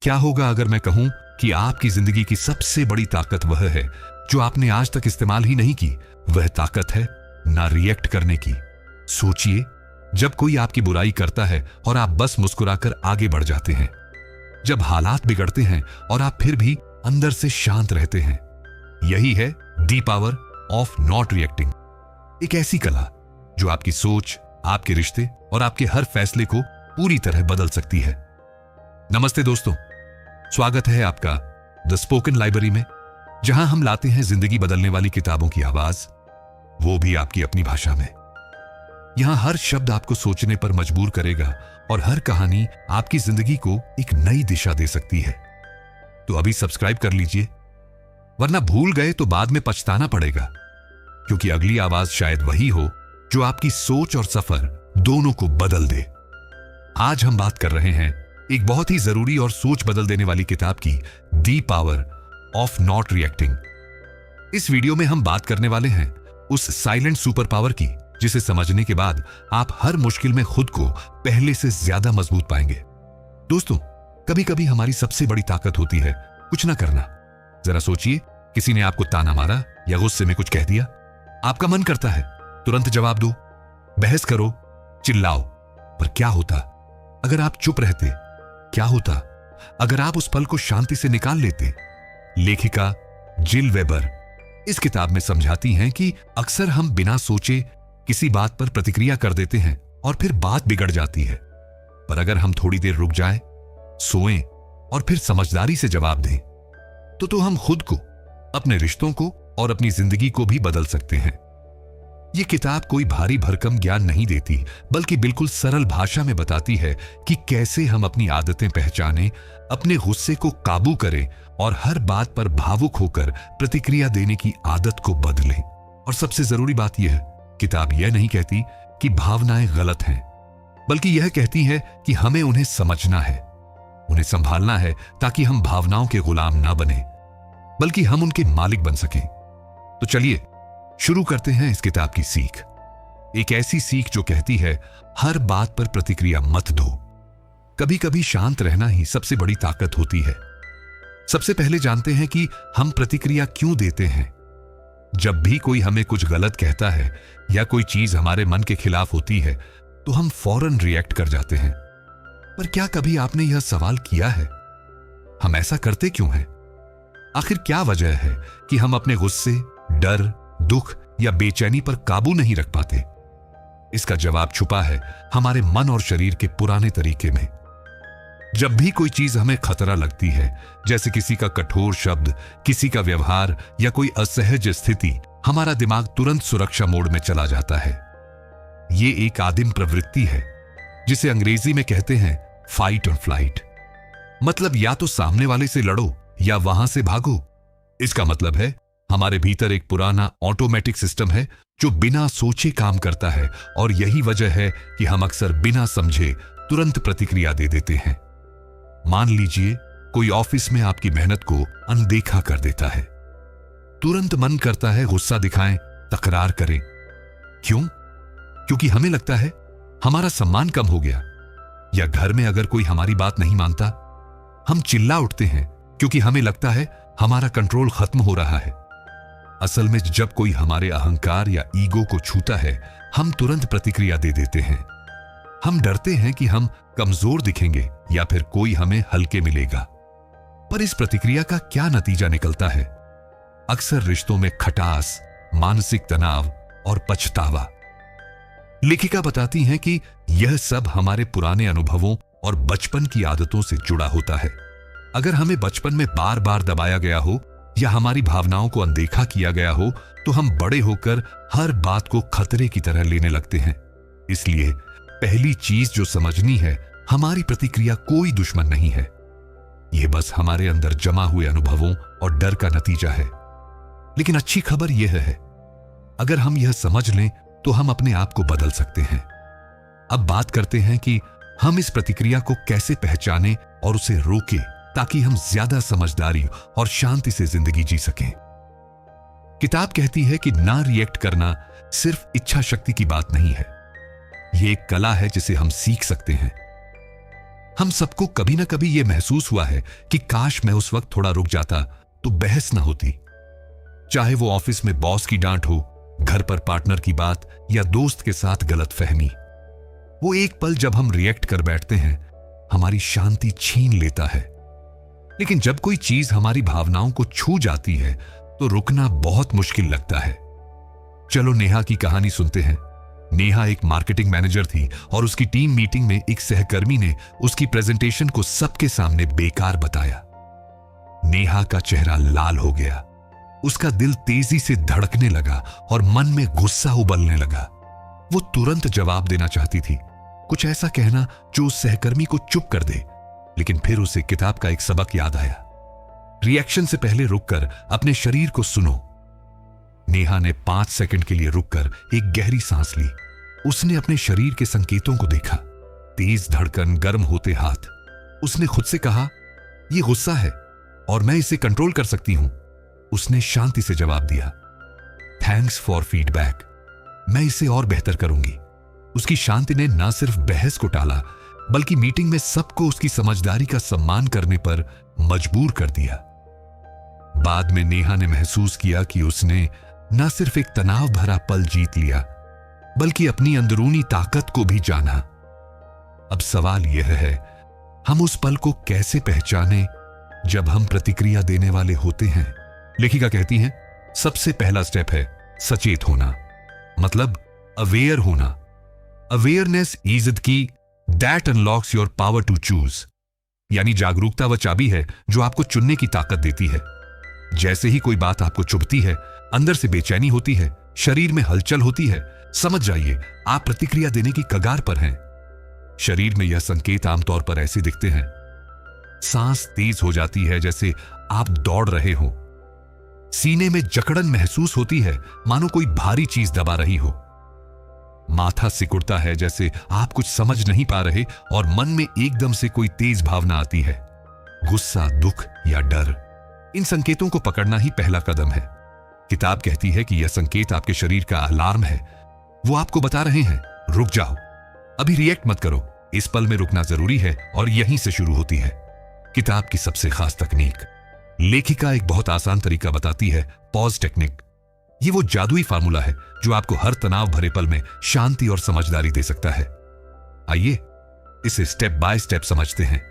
क्या होगा अगर मैं कहूं कि आपकी जिंदगी की सबसे बड़ी ताकत वह है जो आपने आज तक इस्तेमाल ही नहीं की? वह ताकत है ना रिएक्ट करने की। सोचिए, जब कोई आपकी बुराई करता है और आप बस मुस्कुराकर आगे बढ़ जाते हैं, जब हालात बिगड़ते हैं और आप फिर भी अंदर से शांत रहते हैं। यही है the power of not reacting. एक ऐसी कला जो आपकी सोच, आपके रिश्ते और आपके हर फैसले को पूरी तरह बदल सकती है। नमस्ते दोस्तों, स्वागत है आपका द स्पोकन लाइब्रेरी में, जहां हम लाते हैं जिंदगी बदलने वाली किताबों की आवाज, वो भी आपकी अपनी भाषा में। यहां हर शब्द आपको सोचने पर मजबूर करेगा और हर कहानी आपकी जिंदगी को एक नई दिशा दे सकती है। तो अभी सब्सक्राइब कर लीजिए, वरना भूल गए तो बाद में पछताना पड़ेगा, क्योंकि अगली आवाज शायद वही हो जो आपकी सोच और सफर दोनों को बदल दे। आज हम बात कर रहे हैं एक बहुत ही जरूरी और सोच बदल देने वाली किताब की, the power of not reacting. इस वीडियो में हम बात करने वाले हैं उस साइलेंट सुपर पावर की, जिसे समझने के बाद आप हर मुश्किल में खुद को पहले से ज्यादा मजबूत पाएंगे। दोस्तों, कभी कभी हमारी सबसे बड़ी ताकत होती है कुछ ना करना। जरा सोचिए, किसी ने आपको ताना मारा या गुस्से में कुछ कह दिया। आपका मन करता है तुरंत जवाब दो, बहस करो, चिल्लाओ। पर क्या होता अगर आप चुप रहते? क्या होता अगर आप उस पल को शांति से निकाल लेते? लेखिका जिल वेबर इस किताब में समझाती हैं कि अक्सर हम बिना सोचे किसी बात पर प्रतिक्रिया कर देते हैं और फिर बात बिगड़ जाती है। पर अगर हम थोड़ी देर रुक जाएं, सोएं और फिर समझदारी से जवाब दें, तो हम खुद को, अपने रिश्तों को और अपनी जिंदगी को भी बदल सकते हैं। यह किताब कोई भारी भरकम ज्ञान नहीं देती, बल्कि बिल्कुल सरल भाषा में बताती है कि कैसे हम अपनी आदतें पहचानें, अपने गुस्से को काबू करें और हर बात पर भावुक होकर प्रतिक्रिया देने की आदत को बदलें। और सबसे जरूरी बात यह है, किताब यह नहीं कहती कि भावनाएं गलत हैं, बल्कि यह कहती है कि हमें उन्हें समझना है, उन्हें संभालना है, ताकि हम भावनाओं के गुलाम ना बने, बल्कि हम उनके मालिक बन सकें। तो चलिए शुरू करते हैं इस किताब की सीख। एक ऐसी सीख जो कहती है, हर बात पर प्रतिक्रिया मत दो। कभी कभी शांत रहना ही सबसे बड़ी ताकत होती है। सबसे पहले जानते हैं कि हम प्रतिक्रिया क्यों देते हैं। जब भी कोई हमें कुछ गलत कहता है या कोई चीज हमारे मन के खिलाफ होती है, तो हम फौरन रिएक्ट कर जाते हैं। पर क्या कभी आपने यह सवाल किया है, हम ऐसा करते क्यों हैं? आखिर क्या वजह है कि हम अपने गुस्से, डर, दुख या बेचैनी पर काबू नहीं रख पाते? इसका जवाब छुपा है हमारे मन और शरीर के पुराने तरीके में। जब भी कोई चीज हमें खतरा लगती है, जैसे किसी का कठोर शब्द, किसी का व्यवहार या कोई असहज स्थिति, हमारा दिमाग तुरंत सुरक्षा मोड में चला जाता है। यह एक आदिम प्रवृत्ति है जिसे अंग्रेजी में कहते हैं फाइट और फ्लाइट। मतलब या तो सामने वाले से लड़ो या वहां से भागो। इसका मतलब है हमारे भीतर एक पुराना ऑटोमेटिक सिस्टम है जो बिना सोचे काम करता है, और यही वजह है कि हम अक्सर बिना समझे तुरंत प्रतिक्रिया दे देते हैं। मान लीजिए कोई ऑफिस में आपकी मेहनत को अनदेखा कर देता है, तुरंत मन करता है गुस्सा दिखाएं, तकरार करें। क्यों? क्योंकि हमें लगता है हमारा सम्मान कम हो गया। या घर में अगर कोई हमारी बात नहीं मानता, हम चिल्ला उठते हैं क्योंकि हमें लगता है हमारा कंट्रोल खत्म हो रहा है। असल में जब कोई हमारे अहंकार या ईगो को छूता है, हम तुरंत प्रतिक्रिया दे देते हैं। हम डरते हैं कि हम कमजोर दिखेंगे या फिर कोई हमें हल्के मिलेगा। पर इस प्रतिक्रिया का क्या नतीजा निकलता है? अक्सर रिश्तों में खटास, मानसिक तनाव और पछतावा। लेखिका बताती हैं कि यह सब हमारे पुराने अनुभवों और बचपन की आदतों से जुड़ा होता है। अगर हमें बचपन में बार बार दबाया गया हो या हमारी भावनाओं को अनदेखा किया गया हो, तो हम बड़े होकर हर बात को खतरे की तरह लेने लगते हैं। इसलिए पहली चीज जो समझनी है, हमारी प्रतिक्रिया कोई दुश्मन नहीं है। यह बस हमारे अंदर जमा हुए अनुभवों और डर का नतीजा है। लेकिन अच्छी खबर यह है, अगर हम यह समझ लें तो हम अपने आप को बदल सकते हैं। अब बात करते हैं कि हम इस प्रतिक्रिया को कैसे पहचानें और उसे रोकें, ताकि हम ज्यादा समझदारी और शांति से जिंदगी जी सकें। किताब कहती है कि ना रिएक्ट करना सिर्फ इच्छा शक्ति की बात नहीं है, यह एक कला है जिसे हम सीख सकते हैं। हम सबको कभी ना कभी यह महसूस हुआ है कि काश मैं उस वक्त थोड़ा रुक जाता तो बहस ना होती। चाहे वो ऑफिस में बॉस की डांट हो, घर पर पार्टनर की बात या दोस्त के साथ गलतफहमी। वो एक पल जब हम रिएक्ट कर बैठते हैं, हमारी शांति छीन लेता है। लेकिन जब कोई चीज हमारी भावनाओं को छू जाती है तो रुकना बहुत मुश्किल लगता है। चलो नेहा की कहानी सुनते हैं। नेहा एक मार्केटिंग मैनेजर थी और उसकी टीम मीटिंग में एक सहकर्मी ने उसकी प्रेजेंटेशन को सबके सामने बेकार बताया। नेहा का चेहरा लाल हो गया, उसका दिल तेजी से धड़कने लगा और मन में गुस्सा उबलने लगा। वो तुरंत जवाब देना चाहती थी, कुछ ऐसा कहना जो उस सहकर्मी को चुप कर दे, लेकिन फिर उसे किताब का एक सबक याद आया। रिएक्शन से पहले रुककर अपने शरीर को सुनो। नेहा ने 5 सेकंड के लिए रुककर एक गहरी सांस ली। उसने अपने शरीर के संकेतों को देखा, तेज धड़कन, गर्म होते हाथ। उसने खुद से कहा, यह गुस्सा है और मैं इसे कंट्रोल कर सकती हूं। उसने शांति से जवाब दिया, थैंक्स फॉर फीडबैक, मैं इसे और बेहतर करूंगी। उसकी शांति ने न सिर्फ बहस को टाला बल्कि मीटिंग में सबको उसकी समझदारी का सम्मान करने पर मजबूर कर दिया। बाद में नेहा ने महसूस किया कि उसने न सिर्फ एक तनाव भरा पल जीत लिया बल्कि अपनी अंदरूनी ताकत को भी जाना। अब सवाल यह है, हम उस पल को कैसे पहचाने जब हम प्रतिक्रिया देने वाले होते हैं। लेखिका कहती हैं, सबसे पहला स्टेप है सचेत होना, मतलब अवेयर होना। Awareness is the key that unlocks your power to choose, यानी जागरूकता वह चाबी है जो आपको चुनने की ताकत देती है। जैसे ही कोई बात आपको चुभती है, अंदर से बेचैनी होती है, शरीर में हलचल होती है, समझ जाइए आप प्रतिक्रिया देने की कगार पर हैं। शरीर में यह संकेत आमतौर पर ऐसे दिखते हैं, सांस तेज हो जाती है जैसे आप दौड़ रहे हो, सीने में जकड़न महसूस होती है मानो कोई भारी चीज दबा रही हो, माथा सिकुड़ता है जैसे आप कुछ समझ नहीं पा रहे और मन में एकदम से कोई तेज भावना आती है, गुस्सा, दुख या डर। इन संकेतों को पकड़ना ही पहला कदम है। किताब कहती है कि यह संकेत आपके शरीर का अलार्म है। वो आपको बता रहे हैं, रुक जाओ, अभी रिएक्ट मत करो, इस पल में रुकना जरूरी है और यहीं से शुरू होती है किताब की सबसे खास तकनीक। लेखिका एक बहुत आसान तरीका बताती है, पॉज टेक्निक। ये वो जादुई फार्मूला है जो आपको हर तनाव भरे पल में शांति और समझदारी दे सकता है। आइए इसे स्टेप बाय स्टेप समझते हैं।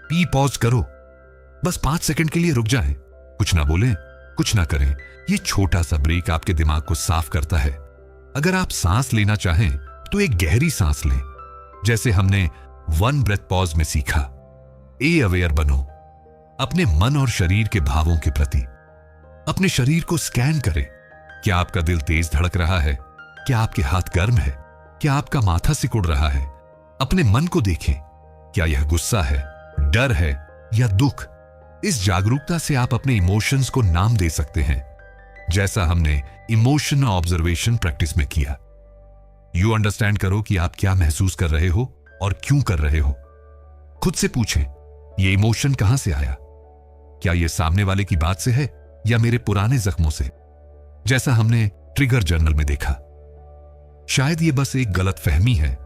पी पॉज करो, बस 5 सेकंड के लिए रुक जाएं, कुछ ना बोलें, कुछ ना करें। ये छोटा सा ब्रेक आपके दिमाग को साफ करता है। अगर आप सांस लेना चाहें तो एक गहरी सांस लें, जैसे हमने 1 ब्रेथ पॉज में सीखा। ए अवेयर बनो अपने मन और शरीर के भावों के प्रति। अपने शरीर को स्कैन करें, क्या आपका दिल तेज धड़क रहा है, क्या आपके हाथ गर्म है, क्या आपका माथा सिकुड़ रहा है। अपने मन को देखें, क्या यह गुस्सा है, डर है या दुख। इस जागरूकता से आप अपने इमोशंस को नाम दे सकते हैं, जैसा हमने इमोशन ऑब्जर्वेशन प्रैक्टिस में किया। यू अंडरस्टैंड करो कि आप क्या महसूस कर रहे हो और क्यों कर रहे हो। खुद से पूछें, यह इमोशन कहां से आया, क्या यह सामने वाले की बात से है या मेरे पुराने जख्मों से, जैसा हमने ट्रिगर जर्नल में देखा। शायद यह बस एक गलत फहमी है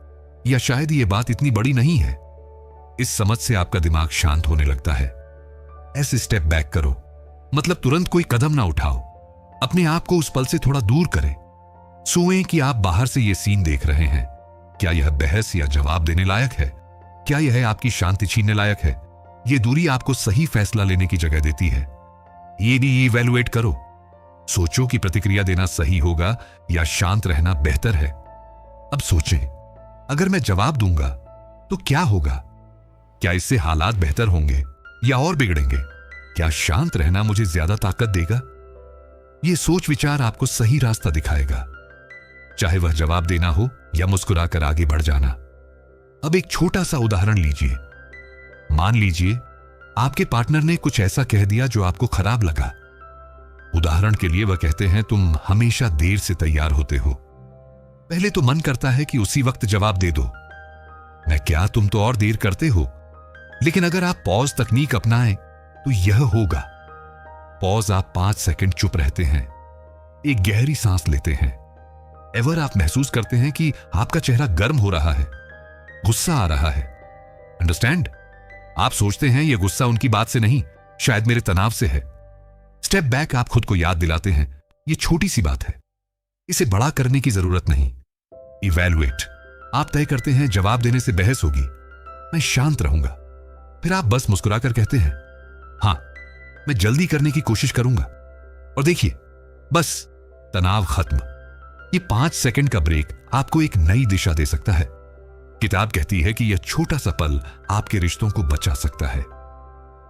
या शायद यह बात इतनी बड़ी नहीं है। इस समझ से आपका दिमाग शांत होने लगता है। ऐसे स्टेप बैक करो, मतलब तुरंत कोई कदम ना उठाओ, अपने आप को उस पल से थोड़ा दूर करें। सोचें कि आप बाहर से यह सीन देख रहे हैं, क्या यह बहस या जवाब देने लायक है, क्या यह आपकी शांति छीनने लायक है। यह दूरी आपको सही फैसला लेने की जगह देती है। ये भी इवैल्यूएट करो, सोचो कि प्रतिक्रिया देना सही होगा या शांत रहना बेहतर है। अब सोचें, अगर मैं जवाब दूंगा तो क्या होगा, क्या इससे हालात बेहतर होंगे या और बिगड़ेंगे, क्या शांत रहना मुझे ज्यादा ताकत देगा। यह सोच विचार आपको सही रास्ता दिखाएगा, चाहे वह जवाब देना हो या मुस्कुराकर आगे बढ़ जाना। अब एक छोटा सा उदाहरण लीजिए। मान लीजिए आपके पार्टनर ने कुछ ऐसा कह दिया जो आपको खराब लगा। उदाहरण के लिए वह कहते हैं, तुम हमेशा देर से तैयार होते हो। पहले तो मन करता है कि उसी वक्त जवाब दे दो, मैं क्या, तुम तो और देर करते हो। लेकिन अगर आप पॉज तकनीक अपनाएं तो यह होगा। पॉज, आप 5 सेकंड चुप रहते हैं, एक गहरी सांस लेते हैं। एवर आप महसूस करते हैं कि आपका चेहरा गर्म हो रहा है, गुस्सा आ रहा है, अंडरस्टैंड? आप सोचते हैं यह गुस्सा उनकी बात से नहीं, शायद मेरे तनाव से है। स्टेप बैक आप खुद को याद दिलाते हैं, यह छोटी सी बात है, इसे बड़ा करने की जरूरत नहीं। इवैल्यूएट आप तय करते हैं जवाब देने से बहस होगी, मैं शांत रहूंगा। फिर आप बस मुस्कुराकर कहते हैं हां, मैं जल्दी करने की कोशिश करूंगा। और देखिए, बस तनाव खत्म। ये 5 सेकंड का ब्रेक आपको एक नई दिशा दे सकता है। किताब कहती है कि यह छोटा सा पल आपके रिश्तों को बचा सकता है,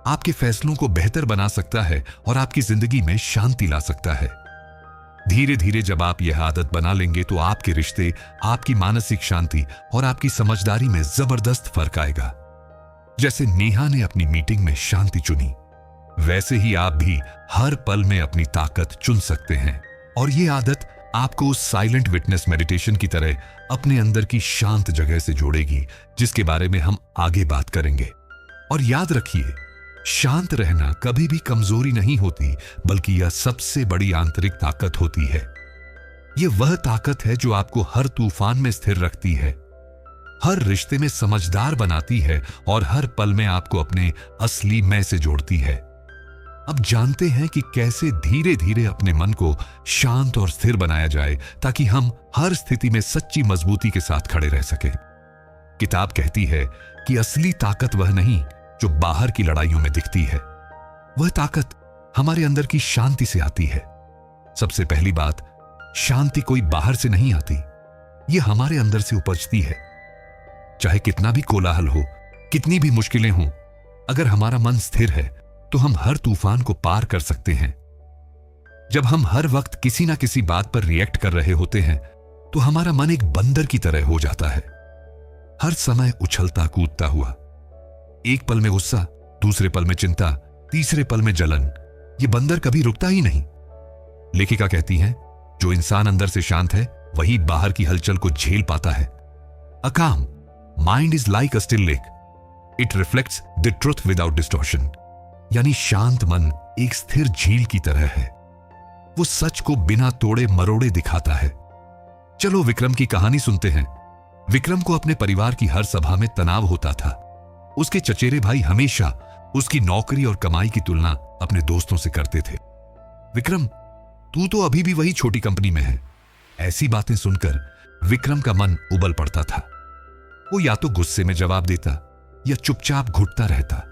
आपके फैसलों को बेहतर बना सकता है और आपकी जिंदगी में शांति ला सकता है। धीरे धीरे जब आप यह आदत बना लेंगे तो आपके रिश्ते, आपकी मानसिक शांति और आपकी समझदारी में जबरदस्त फर्क आएगा। जैसे नेहा ने अपनी मीटिंग में शांति चुनी, वैसे ही आप भी हर पल में अपनी ताकत चुन सकते हैं। और यह आदत आपको उस साइलेंट विटनेस मेडिटेशन की तरह अपने अंदर की शांत जगह से जोड़ेगी, जिसके बारे में हम आगे बात करेंगे। और याद रखिए, शांत रहना कभी भी कमजोरी नहीं होती, बल्कि यह सबसे बड़ी आंतरिक ताकत होती है। यह वह ताकत है जो आपको हर तूफान में स्थिर रखती है, हर रिश्ते में समझदार बनाती है और हर पल में आपको अपने असली मैं से जोड़ती है। अब जानते हैं कि कैसे धीरे धीरे अपने मन को शांत और स्थिर बनाया जाए, ताकि हम हर स्थिति में सच्ची मजबूती के साथ खड़े रह सकें। किताब कहती है कि असली ताकत वह नहीं जो बाहर की लड़ाइयों में दिखती है, वह ताकत हमारे अंदर की शांति से आती है। सबसे पहली बात, शांति कोई बाहर से नहीं आती, यह हमारे अंदर से उपजती है। चाहे कितना भी कोलाहल हो, कितनी भी मुश्किलें हों, अगर हमारा मन स्थिर है तो हम हर तूफान को पार कर सकते हैं। जब हम हर वक्त किसी ना किसी बात पर रिएक्ट कर रहे होते हैं तो हमारा मन एक बंदर की तरह हो जाता है, हर समय उछलता कूदता हुआ। एक पल में गुस्सा, दूसरे पल में चिंता, तीसरे पल में जलन। यह बंदर कभी रुकता ही नहीं। लेखिका कहती हैं, जो इंसान अंदर से शांत है वही बाहर की हलचल को झेल पाता है। A calm mind is like a still lake, it reflects the truth without distortion. यानी शांत मन एक स्थिर झील की तरह है, वो सच को बिना तोड़े मरोड़े दिखाता है। चलो विक्रम की कहानी सुनते हैं। विक्रम को अपने परिवार की हर सभा में तनाव होता था। उसके चचेरे भाई हमेशा उसकी नौकरी और कमाई की तुलना अपने दोस्तों से करते थे। विक्रम, तू तो अभी भी वही छोटी कंपनी में है। ऐसी बातें सुनकर विक्रम का मन उबल पड़ता था। वो या तो गुस्से में जवाब देता या चुपचाप घुटता रहता।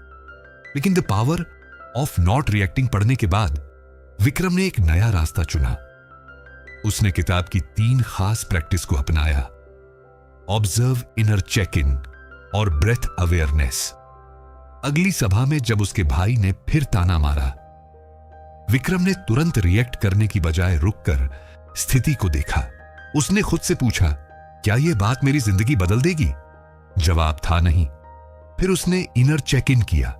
लेकिन the power of not reacting पढ़ने के बाद विक्रम ने एक नया रास्ता चुना। उसने किताब की 3 खास प्रैक्टिस को अपनाया: ऑब्जर्व, इनर चेक इन और ब्रेथ अवेयरनेस। अगली सभा में जब उसके भाई ने फिर ताना मारा, विक्रम ने तुरंत रिएक्ट करने की बजाय रुककर स्थिति को देखा। उसने खुद से पूछा, क्या यह बात मेरी जिंदगी बदल देगी? जवाब था नहीं। फिर उसने इनर चेक इन किया।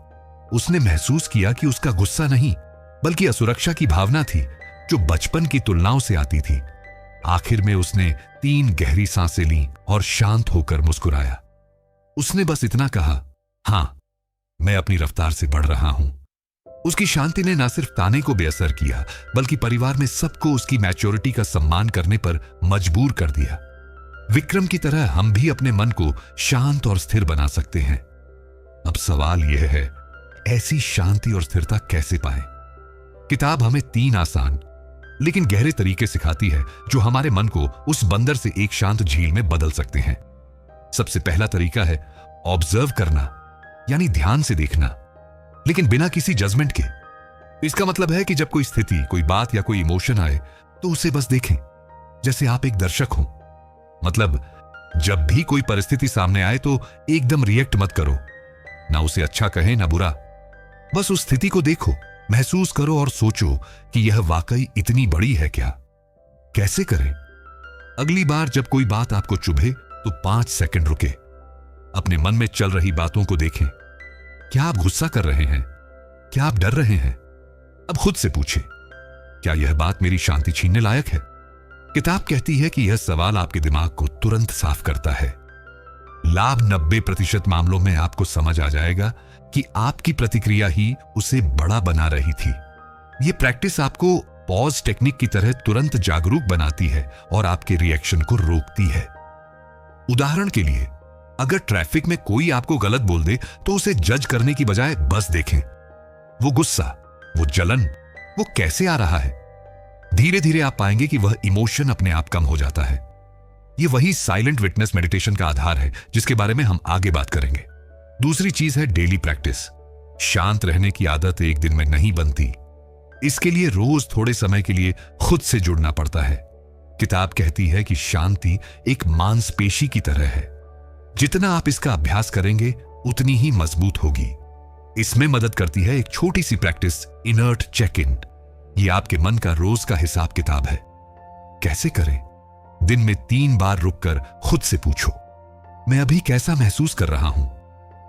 उसने महसूस किया कि उसका गुस्सा नहीं बल्कि असुरक्षा की भावना थी, जो बचपन की तुलनाओं से आती थी। आखिर में उसने 3 गहरी सांसें लीं और शांत होकर मुस्कुराया। उसने बस इतना कहा, हां, मैं अपनी रफ्तार से बढ़ रहा हूं। उसकी शांति ने न सिर्फ ताने को बेअसर किया, बल्कि परिवार में सबको उसकी मैच्योरिटी का सम्मान करने पर मजबूर कर दिया। विक्रम की तरह हम भी अपने मन को शांत और स्थिर बना सकते हैं। अब सवाल यह है, ऐसी शांति और स्थिरता कैसे पाएं? किताब हमें 3 आसान लेकिन गहरे तरीके सिखाती है, जो हमारे मन को उस बंदर से एक शांत झील में बदल सकते हैं। सबसे पहला तरीका है ऑब्जर्व करना, यानी ध्यान से देखना, लेकिन बिना किसी जजमेंट के। इसका मतलब है कि जब कोई स्थिति, कोई बात या कोई इमोशन आए तो उसे बस देखें, जैसे आप एक दर्शक हो। मतलब जब भी कोई परिस्थिति सामने आए तो एकदम रिएक्ट मत करो, ना उसे अच्छा कहें ना बुरा। बस उस स्थिति को देखो, महसूस करो और सोचो कि यह वाकई इतनी बड़ी है क्या? कैसे करें? अगली बार जब कोई बात आपको चुभे तो 5 सेकंड रुके, अपने मन में चल रही बातों को देखें। क्या आप गुस्सा कर रहे हैं? क्या आप डर रहे हैं? अब खुद से पूछें, क्या यह बात मेरी शांति छीनने लायक है? किताब कहती है कि यह सवाल आपके दिमाग को तुरंत साफ करता है। लाभ 90% मामलों में आपको समझ आ जाएगा कि आपकी प्रतिक्रिया ही उसे बड़ा बना रही थी। यह प्रैक्टिस आपको पॉज टेक्निक की तरह तुरंत जागरूक बनाती है और आपके रिएक्शन को रोकती है। उदाहरण के लिए, अगर ट्रैफिक में कोई आपको गलत बोल दे तो उसे जज करने की बजाय बस देखें। वो गुस्सा, वो जलन, वो कैसे आ रहा है। धीरे धीरे आप पाएंगे कि वह इमोशन अपने आप कम हो जाता है। ये वही साइलेंट विटनेस मेडिटेशन का आधार है जिसके बारे में हम आगे बात करेंगे। दूसरी चीज है डेली प्रैक्टिस। शांत रहने की आदत एक दिन में नहीं बनती। इसके लिए रोज थोड़े समय के लिए खुद से जुड़ना पड़ता है। किताब कहती है कि शांति एक मांसपेशी की तरह है। जितना आप इसका अभ्यास करेंगे उतनी ही मजबूत होगी। इसमें मदद करती है एक छोटी सी प्रैक्टिस, इनर्ट चेक इन। ये आपके मन का रोज का हिसाब किताब है। कैसे करें? दिन में 3 बार रुककर खुद से पूछो, मैं अभी कैसा महसूस कर रहा हूं?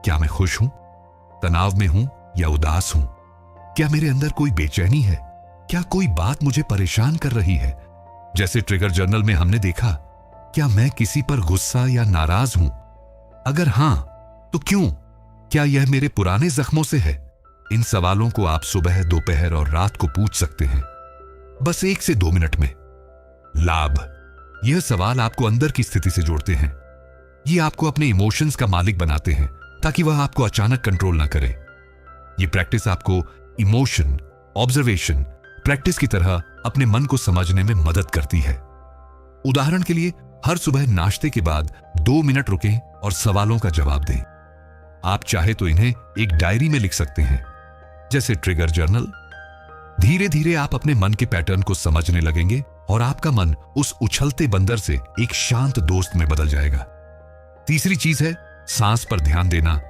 क्या मैं खुश हूं, तनाव में हूं या उदास हूं? क्या मेरे अंदर कोई बेचैनी है? क्या कोई बात मुझे परेशान कर रही है? जैसे ट्रिगर जर्नल में हमने देखा, क्या मैं किसी पर गुस्सा या नाराज हूं? अगर हां, तो क्यों? क्या यह मेरे पुराने जख्मों से है? इन सवालों को आप सुबह, दोपहर और रात को पूछ सकते हैं, बस 1 से 2 मिनट में। लाभ: यह सवाल आपको अंदर की स्थिति से जोड़ते हैं। ये आपको अपने इमोशंस का मालिक बनाते हैं ताकि वह आपको अचानक कंट्रोल ना करे। ये प्रैक्टिस आपको इमोशन ऑब्जर्वेशन प्रैक्टिस की तरह अपने मन को समझने में मदद करती है। उदाहरण के लिए, हर सुबह नाश्ते के बाद 2 मिनट रुकें और सवालों का जवाब दें। आप चाहे तो इन्हें एक डायरी में लिख सकते हैं, जैसे ट्रिगर जर्नल। धीरे धीरे आप अपने मन के पैटर्न को समझने लगेंगे और आपका मन उस उछलते बंदर से एक शांत दोस्त में बदल जाएगा। तीसरी चीज है सांस पर ध्यान देना,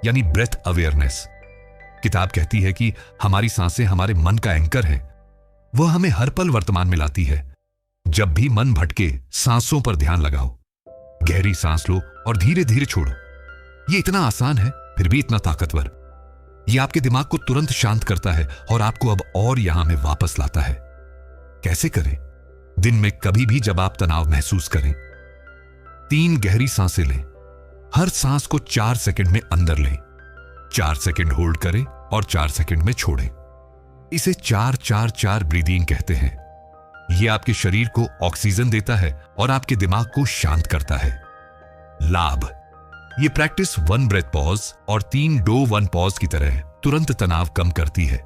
यानी ब्रेथ अवेयरनेस। किताब कहती है कि हमारी सांसें हमारे मन का एंकर हैं। वह हमें हर पल वर्तमान में लाती है। जब भी मन भटके, सांसों पर ध्यान लगाओ। गहरी सांस लो और धीरे धीरे छोड़ो। यह इतना आसान है, फिर भी इतना ताकतवर। यह आपके दिमाग को तुरंत शांत करता है और आपको अब और यहां में वापस लाता है। कैसे करें? दिन में कभी भी जब आप तनाव महसूस करें, 3 गहरी सांसें लें। हर सांस को 4 सेकंड में अंदर लें, 4 सेकंड होल्ड करें और 4 सेकंड में छोड़ें। इसे 4-4-4 ब्रीदिंग कहते हैं। यह आपके शरीर को ऑक्सीजन देता है और आपके दिमाग को शांत करता है। लाभ: यह प्रैक्टिस 1 ब्रेथ पॉज और 3 डो 1 पॉज की तरह तुरंत तनाव कम करती है।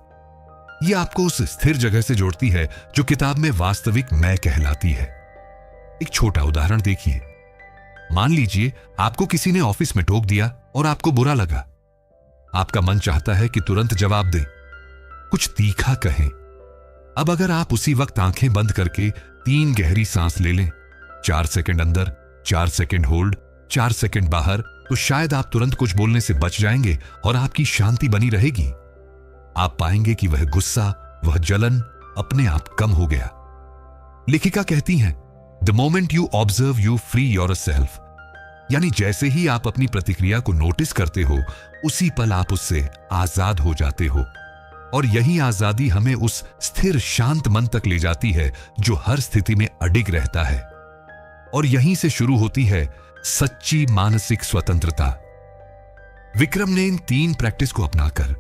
यह आपको उस स्थिर जगह से जोड़ती है जो किताब में वास्तविक मैं कहलाती है। एक छोटा उदाहरण देखिए। मान लीजिए आपको किसी ने ऑफिस में टोक दिया और आपको बुरा लगा। आपका मन चाहता है कि तुरंत जवाब दें, कुछ तीखा कहें। अब अगर आप उसी वक्त आंखें बंद करके 3 गहरी सांस ले लें, 4 सेकंड अंदर, 4 सेकंड होल्ड, 4 सेकंड बाहर, तो शायद आप तुरंत कुछ बोलने से बच जाएंगे और आपकी शांति बनी रहेगी। आप पाएंगे कि वह गुस्सा, वह जलन अपने आप कम हो गया। लेखिका कहती हैं, the moment you observe you free yourself, यानी जैसे ही आप अपनी प्रतिक्रिया को नोटिस करते हो, उसी पल आप उससे आजाद हो जाते हो। और यही आजादी हमें उस स्थिर शांत मन तक ले जाती है जो हर स्थिति में अडिग रहता है। और यहीं से शुरू होती है सच्ची मानसिक स्वतंत्रता। विक्रम ने इन 3 प्रैक्टिस को अपनाकर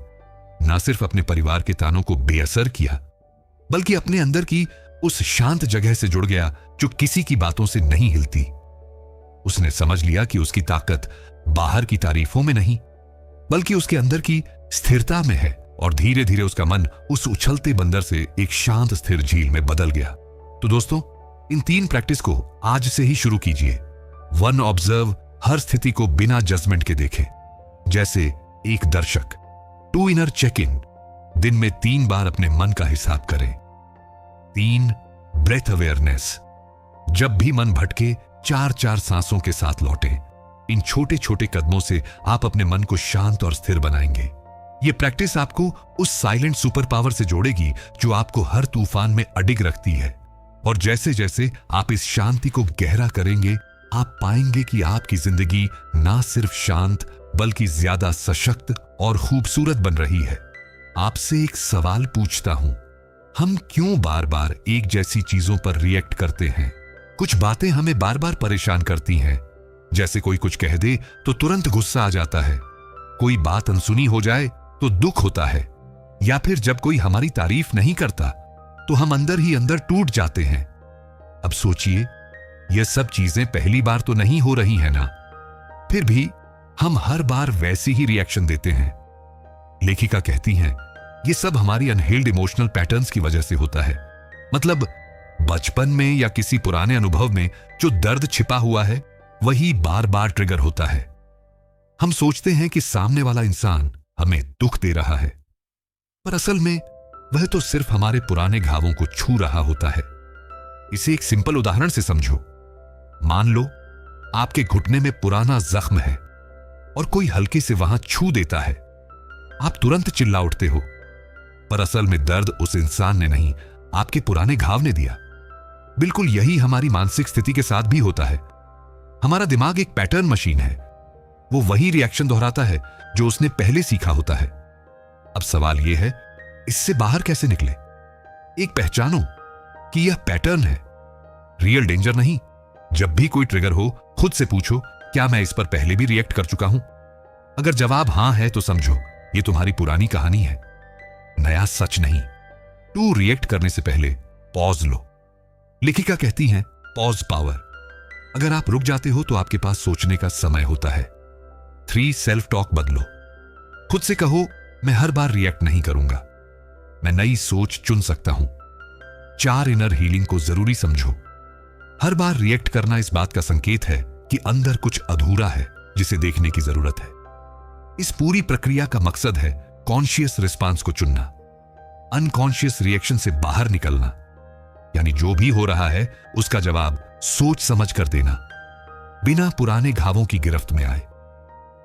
न सिर्फ अपने परिवार के तानों को बेअसर किया, बल्कि अपने अंदर की उस शांत जगह से जुड़ गया जो किसी की बातों से नहीं हिलती। उसने समझ लिया कि उसकी ताकत बाहर की तारीफों में नहीं, बल्कि उसके अंदर की स्थिरता में है। और धीरे धीरे उसका मन उस उछलते बंदर से एक शांत स्थिर झील में बदल गया। तो दोस्तों, इन 3 प्रैक्टिस को आज से ही शुरू कीजिए। 1 ऑब्जर्व, हर स्थिति को बिना जजमेंट के देखें, जैसे एक दर्शक। 2 इनर चेक इन, दिन में 3 बार अपने मन का हिसाब करें। 3 ब्रेथ अवेयरनेस, जब भी मन भटके 4-4 सांसों के साथ लौटें। इन छोटे छोटे कदमों से आप अपने मन को शांत और स्थिर बनाएंगे। यह प्रैक्टिस आपको उस साइलेंट सुपर पावर से जोड़ेगी जो आपको हर तूफान में अडिग रखती है। और जैसे जैसे आप इस शांति को गहरा करेंगे, आप पाएंगे कि आपकी जिंदगी ना सिर्फ शांत बल्कि ज्यादा सशक्त और खूबसूरत बन रही है। आपसे एक सवाल पूछता हूं, हम क्यों बार बार एक जैसी चीजों पर रिएक्ट करते हैं? कुछ बातें हमें बार बार परेशान करती हैं, जैसे कोई कुछ कह दे तो तुरंत गुस्सा आ जाता है, कोई बात अनसुनी हो जाए तो दुख होता है, या फिर जब कोई हमारी तारीफ नहीं करता तो हम अंदर ही अंदर टूट जाते हैं। अब सोचिए, यह सब चीजें पहली बार तो नहीं हो रही है ना? फिर भी हम हर बार वैसी ही रिएक्शन देते हैं। लेखिका कहती हैं, ये सब हमारी अनहील्ड इमोशनल पैटर्न्स की वजह से होता है। मतलब बचपन में या किसी पुराने अनुभव में जो दर्द छिपा हुआ है वही बार बार ट्रिगर होता है। हम सोचते हैं कि सामने वाला इंसान हमें दुख दे रहा है, पर असल में वह तो सिर्फ हमारे पुराने घावों को छू रहा होता है। इसे एक सिंपल उदाहरण से समझो। मान लो आपके घुटने में पुराना जख्म है और कोई हल्के से वहां छू देता है। आप तुरंत चिल्ला उठते हो, पर असल में दर्द उस इंसान ने नहीं, आपके पुराने घाव ने दिया। बिल्कुल यही हमारी मानसिक स्थिति के साथ भी होता है। हमारा दिमाग एक पैटर्न मशीन है, वो वही रिएक्शन दोहराता है जो उसने पहले सीखा होता है। अब सवाल यह है, इससे बाहर कैसे निकले? एक पहचानो कि यह पैटर्न है, रियल डेंजर नहीं। जब भी कोई ट्रिगर हो, खुद से पूछो, क्या मैं इस पर पहले भी रिएक्ट कर चुका हूं? अगर जवाब हां है तो समझो ये तुम्हारी पुरानी कहानी है, नया सच नहीं। टू रिएक्ट करने से पहले पॉज लो। लेखिका कहती हैं, पॉज पावर। अगर आप रुक जाते हो तो आपके पास सोचने का समय होता है। 3 सेल्फ टॉक बदलो। खुद से कहो, मैं हर बार रिएक्ट नहीं करूंगा, मैं नई सोच चुन सकता हूं। 4 इनर हीलिंग को जरूरी समझो। हर बार रिएक्ट करना इस बात का संकेत है कि अंदर कुछ अधूरा है जिसे देखने की जरूरत है। इस पूरी प्रक्रिया का मकसद है कॉन्शियस रिस्पांस को चुनना, अनकॉन्शियस रिएक्शन से बाहर निकलना। यानी जो भी हो रहा है उसका जवाब सोच समझ कर देना, बिना पुराने घावों की गिरफ्त में आए।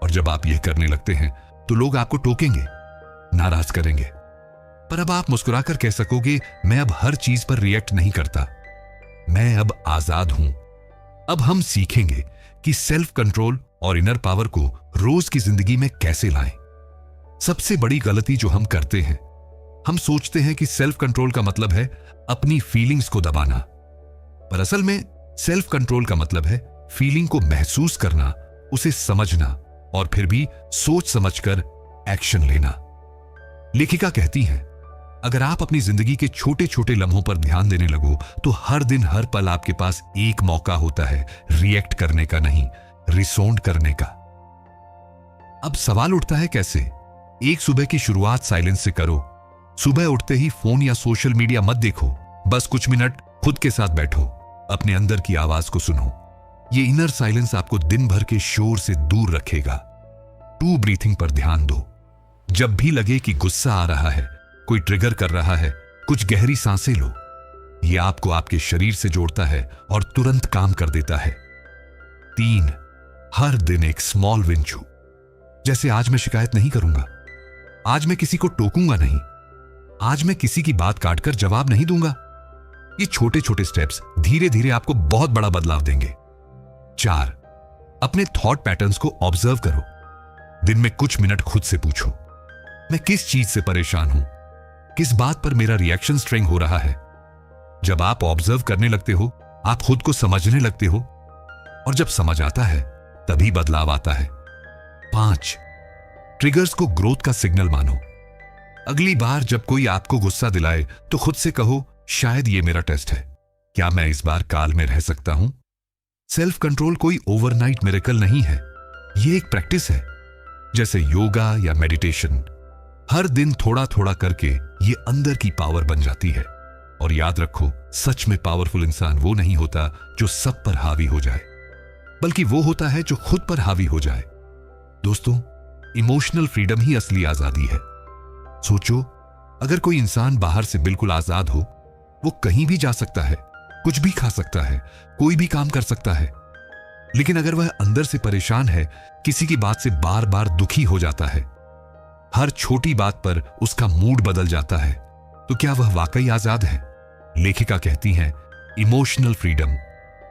और जब आप यह करने लगते हैं तो लोग आपको टोकेंगे, नाराज करेंगे, पर अब आप मुस्कुराकर कह सकोगे, मैं अब हर चीज पर रिएक्ट नहीं करता, मैं अब आजाद हूं। अब हम सीखेंगे कि सेल्फ कंट्रोल और इनर पावर को रोज की जिंदगी में कैसे लाएं। सबसे बड़ी गलती जो हम करते हैं, हम सोचते हैं कि सेल्फ कंट्रोल का मतलब है अपनी फीलिंग्स को दबाना, पर असल में सेल्फ कंट्रोल का मतलब है फीलिंग को महसूस करना, उसे समझना और फिर भी सोच समझकर एक्शन लेना। लेखिका कहती हैं, अगर आप अपनी जिंदगी के छोटे छोटे लम्हों पर ध्यान देने लगो तो हर दिन हर पल आपके पास एक मौका होता है रिएक्ट करने का, नहीं रिस्पोंड करने का। अब सवाल उठता है कैसे? एक सुबह की शुरुआत साइलेंस से करो। सुबह उठते ही फोन या सोशल मीडिया मत देखो, बस कुछ मिनट खुद के साथ बैठो, अपने अंदर की आवाज को सुनो। ये इनर साइलेंस आपको दिन भर के शोर से दूर रखेगा। 2 ब्रीथिंग पर ध्यान दो। जब भी लगे कि गुस्सा आ रहा है, कोई ट्रिगर कर रहा है, कुछ गहरी सांसें लो। यह आपको आपके शरीर से जोड़ता है और तुरंत काम कर देता है। 3, हर दिन एक स्मॉल विन छू। जैसे आज मैं शिकायत नहीं करूंगा, आज मैं किसी को टोकूंगा नहीं, आज मैं किसी की बात काटकर जवाब नहीं दूंगा। ये छोटे छोटे स्टेप्स धीरे धीरे आपको बहुत बड़ा बदलाव देंगे। 4, अपने थॉट पैटर्न्स को ऑब्जर्व करो। दिन में कुछ मिनट खुद से पूछो, मैं किस चीज से परेशान हूं, किस बात पर मेरा रिएक्शन स्ट्रिंग हो रहा है। जब आप ऑब्जर्व करने लगते हो, आप खुद को समझने लगते हो, और जब समझ आता है तभी बदलाव आता है। 5, ट्रिगर्स को ग्रोथ का सिग्नल मानो। अगली बार जब कोई आपको गुस्सा दिलाए तो खुद से कहो, शायद ये मेरा टेस्ट है, क्या मैं इस बार काल में रह सकता हूं? सेल्फ कंट्रोल कोई ओवरनाइट मिरेकल नहीं है, ये एक प्रैक्टिस है, जैसे योगा या मेडिटेशन। हर दिन थोड़ा थोड़ा करके ये अंदर की पावर बन जाती है। और याद रखो, सच में पावरफुल इंसान वो नहीं होता जो सब पर हावी हो जाए, बल्कि वो होता है जो खुद पर हावी हो जाए। दोस्तों, इमोशनल फ्रीडम ही असली आजादी है। सोचो, अगर कोई इंसान बाहर से बिल्कुल आजाद हो, वो कहीं भी जा सकता है, कुछ भी खा सकता है, कोई भी काम कर सकता है। लेकिन अगर वह अंदर से परेशान है, किसी की बात से बार बार दुखी हो जाता है, हर छोटी बात पर उसका मूड बदल जाता है, तो क्या वह वाकई आजाद है? लेखिका कहती हैं, इमोशनल फ्रीडम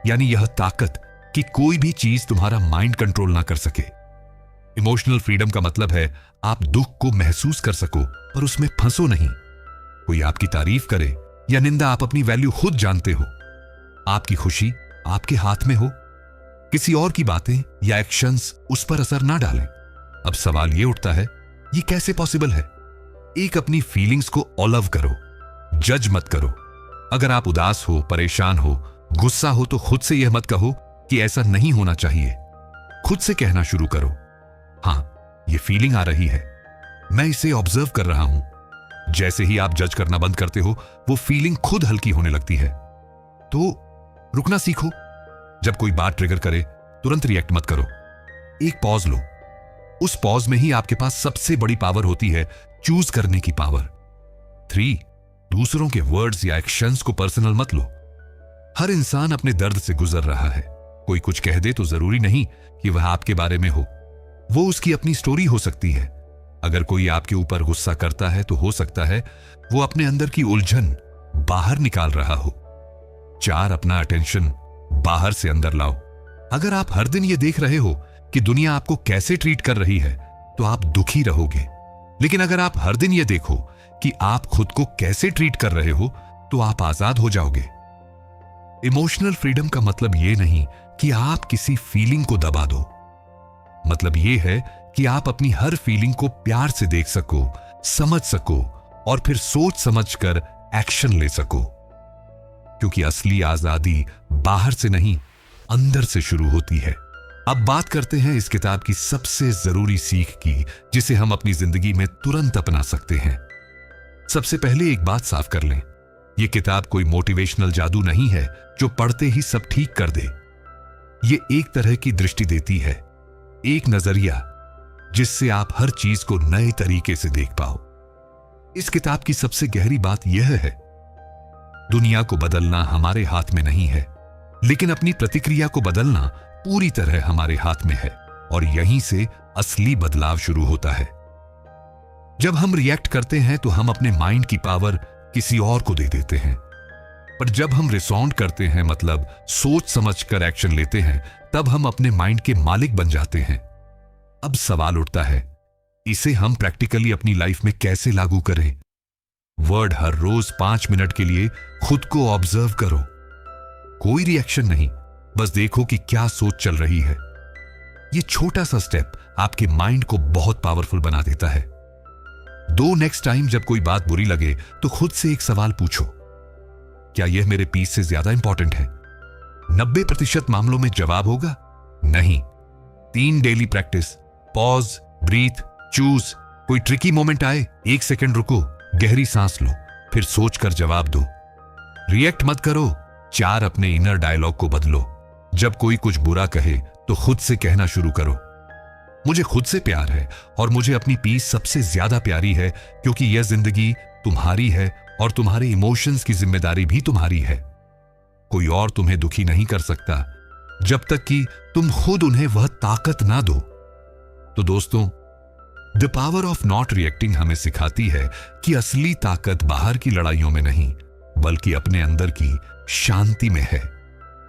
यानी यह ताकत कि कोई भी चीज तुम्हारा माइंड कंट्रोल ना कर सके। इमोशनल फ्रीडम का मतलब है आप दुख को महसूस कर सको पर उसमें फंसो नहीं। कोई आपकी तारीफ करे या निंदा, आप अपनी वैल्यू खुद जानते हो। आपकी खुशी आपके हाथ में हो, किसी और की बातें या एक्शंस उस पर असर ना डालें। अब सवाल यह उठता है, ये कैसे पॉसिबल है? एक, अपनी फीलिंग्स को ऑलव करो, जज मत करो। अगर आप उदास हो, परेशान हो, गुस्सा हो तो खुद से यह मत कहो कि ऐसा नहीं होना चाहिए। खुद से कहना शुरू करो, हाँ ये फीलिंग आ रही है, मैं इसे ऑब्जर्व कर रहा हूं। जैसे ही आप जज करना बंद करते हो, वो फीलिंग खुद हल्की होने लगती है। तो रुकना सीखो। जब कोई बात ट्रिगर करे, तुरंत रिएक्ट मत करो, एक पॉज लो। उस पॉज में ही आपके पास सबसे बड़ी पावर होती है, चूज करने की पावर। 3, दूसरों के वर्ड्स या एक्शंस को पर्सनल मत लो। हर इंसान अपने दर्द से गुजर रहा है। कोई कुछ कह दे तो जरूरी नहीं कि वह आपके बारे में हो, वो उसकी अपनी स्टोरी हो सकती है। अगर कोई आपके ऊपर गुस्सा करता है तो हो सकता है वो अपने अंदर की उलझन बाहर निकाल रहा हो। 4, अपना अटेंशन बाहर से अंदर लाओ। अगर आप हर दिन ये देख रहे हो कि दुनिया आपको कैसे ट्रीट कर रही है, तो आप दुखी रहोगे। लेकिन अगर आप हर दिन ये देखो कि आप खुद को कैसे ट्रीट कर रहे हो, तो आप आजाद हो जाओगे। इमोशनल फ्रीडम का मतलब यह नहीं कि आप किसी फीलिंग को दबा दो। मतलब यह है कि आप अपनी हर फीलिंग को प्यार से देख सको, समझ सको और फिर सोच समझकर एक्शन ले सको। क्योंकि असली आजादी बाहर से नहीं, अंदर से शुरू होती है। अब बात करते हैं इस किताब की सबसे जरूरी सीख की, जिसे हम अपनी जिंदगी में तुरंत अपना सकते हैं। सबसे पहले एक बात साफ कर लें, यह किताब कोई मोटिवेशनल जादू नहीं है जो पढ़ते ही सब ठीक कर दे। यह एक तरह की दृष्टि देती है, एक नजरिया जिससे आप हर चीज को नए तरीके से देख पाओ। इस किताब की सबसे गहरी बात यह है, दुनिया को बदलना हमारे हाथ में नहीं है, लेकिन अपनी प्रतिक्रिया को बदलना पूरी तरह हमारे हाथ में है। और यहीं से असली बदलाव शुरू होता है। जब हम रिएक्ट करते हैं तो हम अपने माइंड की पावर किसी और को दे देते हैं, पर जब हम रिस्पॉन्ड करते हैं, मतलब सोच समझकर एक्शन लेते हैं, तब हम अपने माइंड के मालिक बन जाते हैं। अब सवाल उठता है, इसे हम प्रैक्टिकली अपनी लाइफ में कैसे लागू करें? वर्ड हर रोज 5 मिनट के लिए खुद को ऑब्जर्व करो। कोई रिएक्शन नहीं, बस देखो कि क्या सोच चल रही है। यह छोटा सा स्टेप आपके माइंड को बहुत पावरफुल बना देता है। नेक्स्ट टाइम जब कोई बात बुरी लगे तो खुद से एक सवाल पूछो, क्या यह मेरे पीस से ज्यादा इंपॉर्टेंट है? 90% मामलों में जवाब होगा नहीं। 3 daily practice, pause, breathe, choose. कोई ट्रिकी मोमेंट आए, 1 सेकंड रुको, गहरी सांस लो, फिर सोचकर जवाब दो। रिएक्ट मत करो। 4, अपने इनर डायलॉग को बदलो। जब कोई कुछ बुरा कहे तो खुद से कहना शुरू करो, मुझे खुद से प्यार है और मुझे अपनी पीस सबसे ज्यादा प्यारी है, क्योंकि यह जिंदगी तुम्हारी है और तुम्हारे इमोशंस की जिम्मेदारी भी तुम्हारी है। कोई और तुम्हें दुखी नहीं कर सकता जब तक कि तुम खुद उन्हें वह ताकत ना दो। तो दोस्तों, the power of not reacting हमें सिखाती है कि असली ताकत बाहर की लड़ाइयों में नहीं, बल्कि अपने अंदर की शांति में है।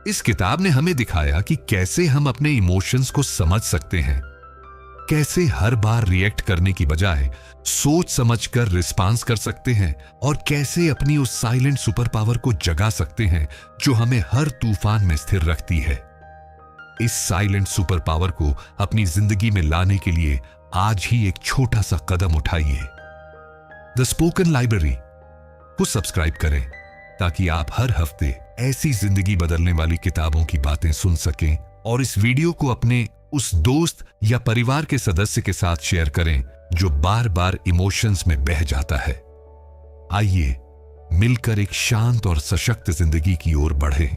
इस किताब ने हमें दिखाया कि कैसे हम अपने इमोशंस को समझ सकते हैं, कैसे हर बार रिएक्ट करने की बजाय सोच समझकर रिस्पॉन्स कर सकते हैं, और कैसे अपनी उस साइलेंट सुपर पावर को जगा सकते हैं जो हमें हर तूफान में स्थिर रखती है। इस साइलेंट सुपर पावर को अपनी जिंदगी में लाने के लिए आज ही एक छोटा सा कदम उठाइए। द स्पोकन लाइब्रेरी को सब्सक्राइब करें ताकि आप हर हफ्ते ऐसी जिंदगी बदलने वाली किताबों की बातें सुन सकें, और इस वीडियो को अपने उस दोस्त या परिवार के सदस्य के साथ शेयर करें जो बार बार इमोशंस में बह जाता है। आइए मिलकर एक शांत और सशक्त जिंदगी की ओर बढ़ें।